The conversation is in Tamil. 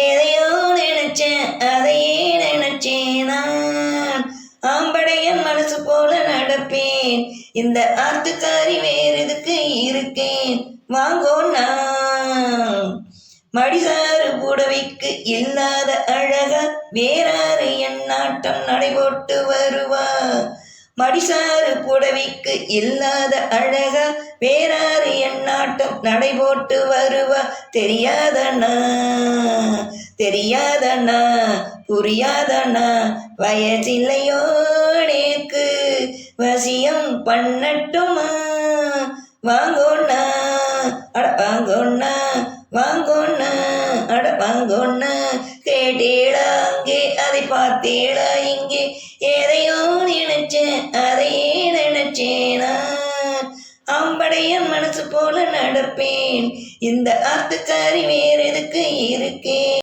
எதையோ நினைச்சேன் அதையே நினைச்சேன் நான். ஆம்படையன் மனசு போல நடப்பேன், இந்த ஆத்துக்காரி வேறு எதுக்கு இருக்கேன். வாங்கோ நான் மடிசாறு புடவைக்கு இல்லாத அழகா வேறாறு என் நாட்டம் நடைபோட்டு வருவா. மடிசாறு புடவைக்கு இல்லாத அழகா வேறாறு என் நாட்டம் நடைபோட்டு வருவா. தெரியாதண்ணா தெரியாதண்ணா புரியாதண்ணா, வயசில்லையோ நேக்கு வசியம் பண்ணட்டுமா. வாங்கோண்ணா அட வாங்கோண்ணா வாங்கோண்ணா அட வாங்கோண்ணா. கேட்டேடா அங்கே அதை பார்த்தேடா இங்கே, எதையோ நினைச்சேன் அதையே நினைச்சேனா. ஆம்படையன் மனசு போல நடப்பேன், இந்த ஆத்துக்காரி வேறு எதுக்கு இருக்கேன்.